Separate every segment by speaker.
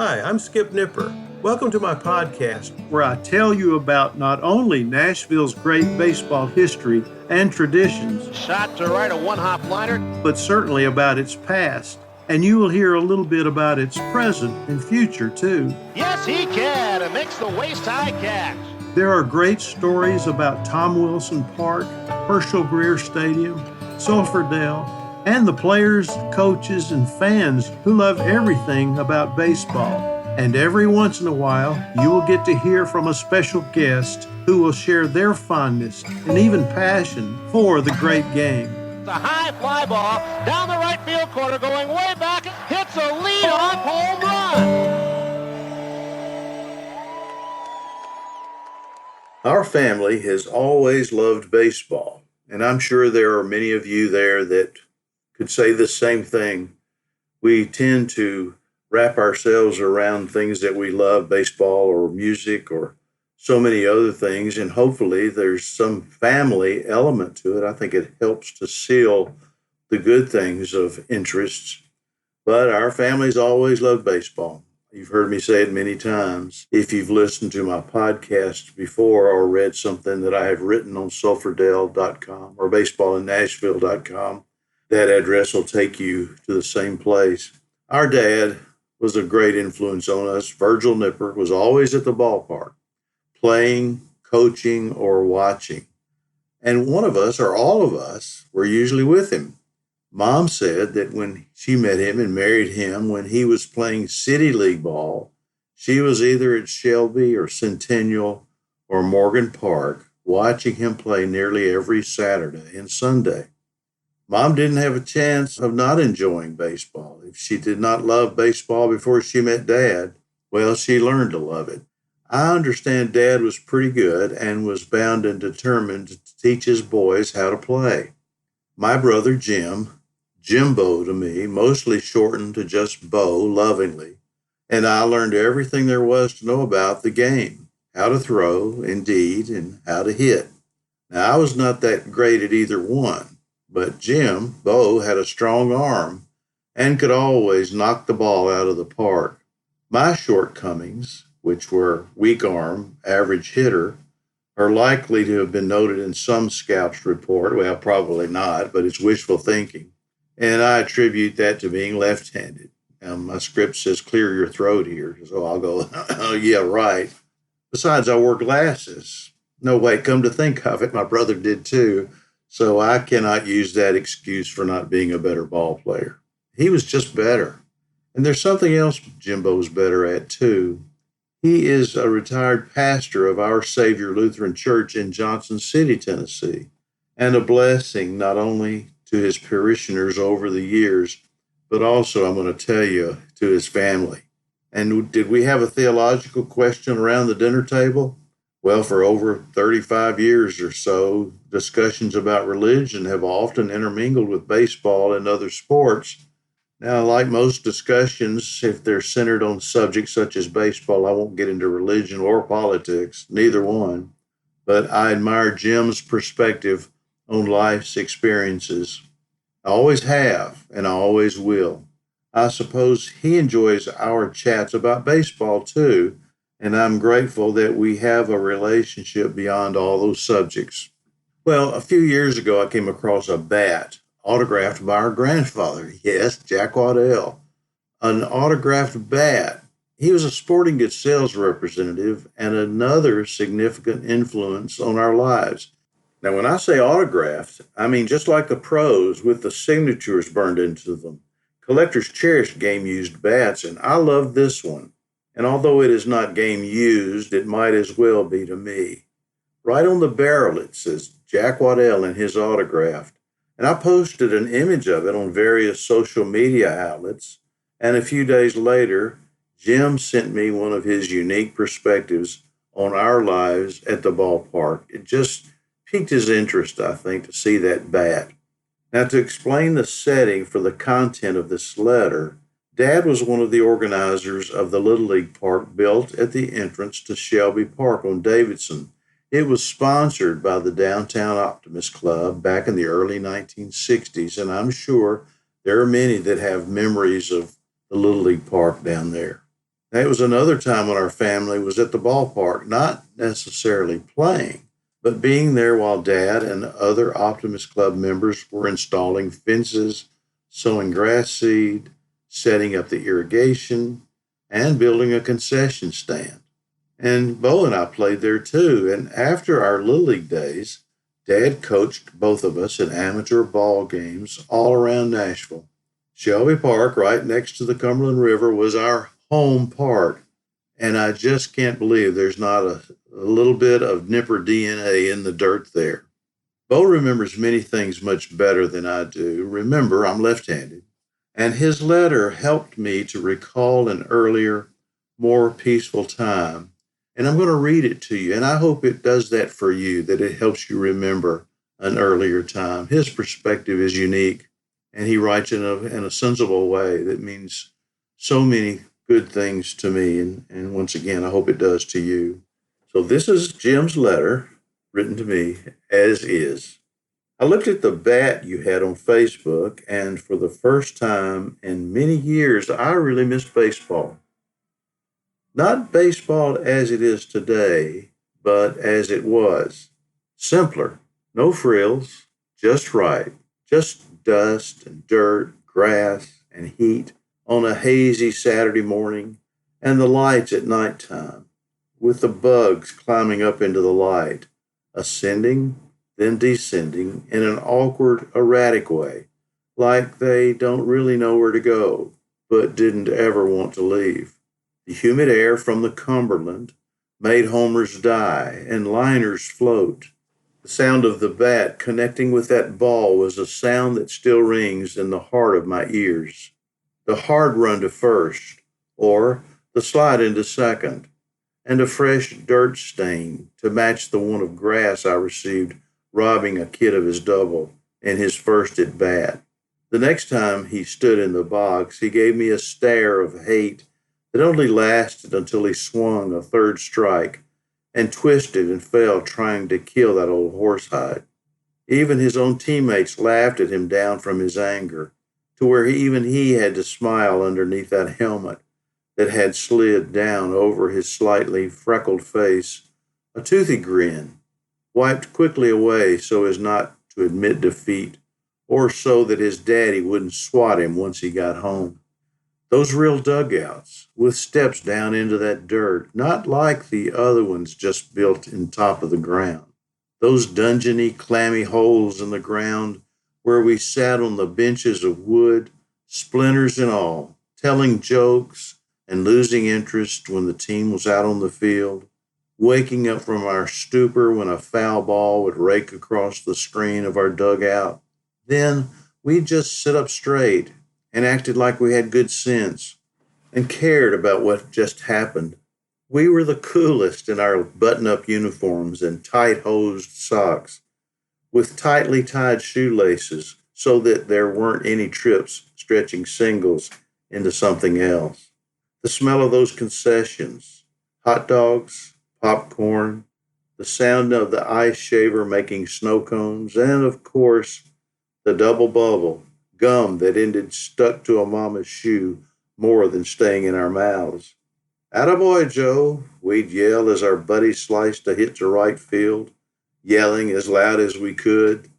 Speaker 1: Hi, I'm Skip Nipper. Welcome to my podcast,
Speaker 2: where I tell you about not only Nashville's great baseball history and traditions,
Speaker 3: shot to right, a one-hop liner,
Speaker 2: but certainly about its past. And you will hear a little bit about its present and future, too.
Speaker 3: Yes, he can. It makes the waist-high catch.
Speaker 2: There are great stories about Tom Wilson Park, Herschel Greer Stadium, Sulphurdale, and the players, coaches, and fans who love everything about baseball. And every once in a while, you will get to hear from a special guest who will share their fondness and even passion for the great game.
Speaker 3: It's a high fly ball down the right field corner, going way back, hits a lead-off home run.
Speaker 1: Our family has always loved baseball, and I'm sure there are many of you there that could say the same thing. We tend to wrap ourselves around things that we love, baseball or music or so many other things, and hopefully there's some family element to it. I think it helps to seal the good things of interests. But our family's always loved baseball. You've heard me say it many times. If you've listened to my podcast before or read something that I have written on sulphurdale.com or baseballinnashville.com, that address will take you to the same place. Our dad was a great influence on us. Virgil Nipper was always at the ballpark, playing, coaching, or watching. And one of us, or all of us, were usually with him. Mom said that when she met him and married him when he was playing City League ball, she was either at Shelby or Centennial or Morgan Park watching him play nearly every Saturday and Sunday. Mom didn't have a chance of not enjoying baseball. If she did not love baseball before she met Dad, well, she learned to love it. I understand Dad was pretty good and was bound and determined to teach his boys how to play. My brother Jimbo to me, mostly shortened to just Bo lovingly, and I learned everything there was to know about the game, how to throw, indeed, and how to hit. Now, I was not that great at either one, but Bo had a strong arm and could always knock the ball out of the park. My shortcomings, which were weak arm, average hitter, are likely to have been noted in some scout's report. Well, probably not, but it's wishful thinking. And I attribute that to being left-handed. My script says clear your throat here, so I'll go, oh, yeah, right. Besides, I wore glasses. No way, come to think of it, my brother did too. So I cannot use that excuse for not being a better ball player. He was just better. And there's something else Jimbo's better at too. He is a retired pastor of Our Savior Lutheran Church in Johnson City, Tennessee, and a blessing not only to his parishioners over the years, but also, I'm going to tell you, to his family. And did we have a theological question around the dinner table? Well, for over 35 years or so, discussions about religion have often intermingled with baseball and other sports. Now, like most discussions, if they're centered on subjects such as baseball, I won't get into religion or politics, neither one. But I admire Jim's perspective on life's experiences. I always have, and I always will. I suppose he enjoys our chats about baseball too, and I'm grateful that we have a relationship beyond all those subjects. Well, a few years ago, I came across a bat autographed by our grandfather. Yes, Jack Waddell. An autographed bat. He was a sporting goods sales representative and another significant influence on our lives. Now, when I say autographed, I mean just like the pros with the signatures burned into them. Collectors cherish game-used bats, and I love this one. And although it is not game-used, it might as well be to me. Right on the barrel, it says Jack Waddell and his autograph. And I posted an image of it on various social media outlets. And a few days later, Jim sent me one of his unique perspectives on our lives at the ballpark. It just piqued his interest, I think, to see that bat. Now, to explain the setting for the content of this letter, Dad was one of the organizers of the Little League Park built at the entrance to Shelby Park on Davidson. It was sponsored by the Downtown Optimist Club back in the early 1960s, and I'm sure there are many that have memories of the Little League Park down there. That was another time when our family was at the ballpark, not necessarily playing, but being there while Dad and other Optimist Club members were installing fences, sowing grass seed, setting up the irrigation, and building a concession stand. And Bo and I played there too. And after our Little League days, Dad coached both of us in amateur ball games all around Nashville. Shelby Park, right next to the Cumberland River, was our home park. And I just can't believe there's not a little bit of Nipper DNA in the dirt there. Bo remembers many things much better than I do. Remember, I'm left handed. And his letter helped me to recall an earlier, more peaceful time. And I'm going to read it to you. And I hope it does that for you, that it helps you remember an earlier time. His perspective is unique, and he writes in a sensible way that means so many good things to me. And once again, I hope it does to you. So this is Jim's letter written to me as is. I looked at the bat you had on Facebook, and for the first time in many years, I really miss baseball. Not baseball as it is today, but as it was. Simpler, no frills, just right, just dust and dirt, grass and heat on a hazy Saturday morning, and the lights at nighttime, with the bugs climbing up into the light, ascending, then descending in an awkward, erratic way, like they don't really know where to go, but didn't ever want to leave. The humid air from the Cumberland made homers die and liners float. The sound of the bat connecting with that ball was a sound that still rings in the heart of my ears. The hard run to first, or the slide into second, and a fresh dirt stain to match the one of grass I received robbing a kid of his double in his first at bat. The next time he stood in the box, he gave me a stare of hate that only lasted until he swung a third strike and twisted and fell trying to kill that old horsehide. Even his own teammates laughed at him down from his anger, to where even he had to smile underneath that helmet that had slid down over his slightly freckled face, a toothy grin, wiped quickly away so as not to admit defeat, or so that his daddy wouldn't swat him once he got home. Those real dugouts with steps down into that dirt, not like the other ones just built in top of the ground. Those dungeony, clammy holes in the ground where we sat on the benches of wood, splinters and all, telling jokes and losing interest when the team was out on the field, waking up from our stupor when a foul ball would rake across the screen of our dugout. Then we'd just sit up straight and acted like we had good sense and cared about what just happened. We were the coolest in our button-up uniforms and tight-hosed socks, with tightly tied shoelaces so that there weren't any trips stretching singles into something else. The smell of those concessions, hot dogs, popcorn, the sound of the ice shaver making snow cones, and of course, the double bubble, gum that ended stuck to a mama's shoe more than staying in our mouths. "Attaboy, Joe," we'd yell as our buddy sliced a hit to right field, yelling as loud as we could.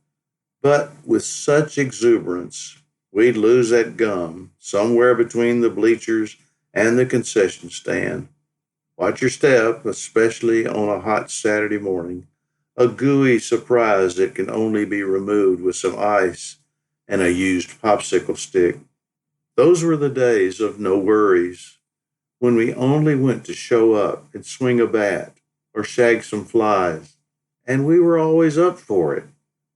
Speaker 1: But with such exuberance, we'd lose that gum somewhere between the bleachers and the concession stand. Watch your step, especially on a hot Saturday morning, a gooey surprise that can only be removed with some ice and a used popsicle stick. Those were the days of no worries, when we only went to show up and swing a bat or shag some flies, and we were always up for it,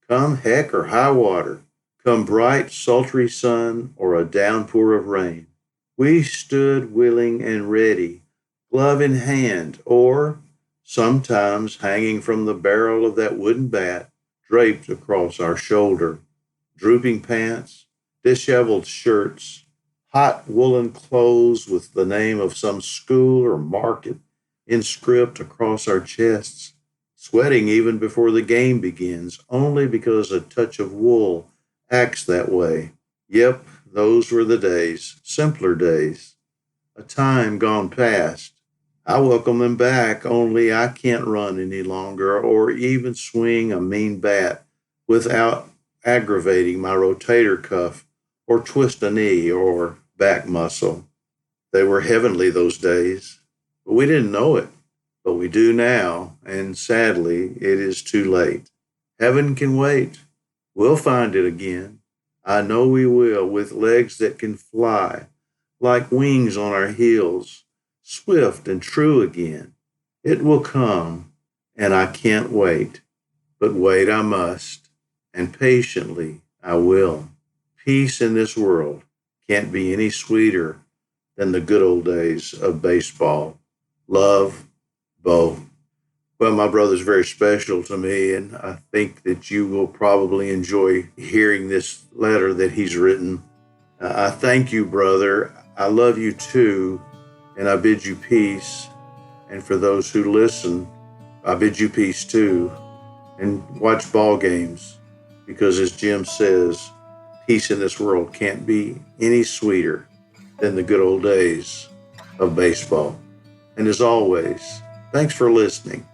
Speaker 1: come heck or high water, come bright, sultry sun or a downpour of rain. We stood willing and ready, glove in hand, or sometimes hanging from the barrel of that wooden bat draped across our shoulder. Drooping pants, disheveled shirts, hot woolen clothes with the name of some school or market in script across our chests, sweating even before the game begins, only because a touch of wool acts that way. Yep, those were the days, simpler days. a time gone past. I welcome them back, only I can't run any longer or even swing a mean bat without aggravating my rotator cuff or twist a knee or back muscle. They were heavenly those days, but we didn't know it. But we do now, and sadly, it is too late. Heaven can wait. We'll find it again. I know we will, with legs that can fly, like wings on our heels, swift and true again. It will come, and I can't wait. But wait I must, and patiently I will. Peace in this world can't be any sweeter than the good old days of baseball. Love, Bo. Well, my brother's very special to me, and I think that you will probably enjoy hearing this letter that he's written. I thank you, brother. I love you too, and I bid you peace. And for those who listen, I bid you peace too. And watch ball games, because as Jim says, peace in this world can't be any sweeter than the good old days of baseball. And as always, thanks for listening.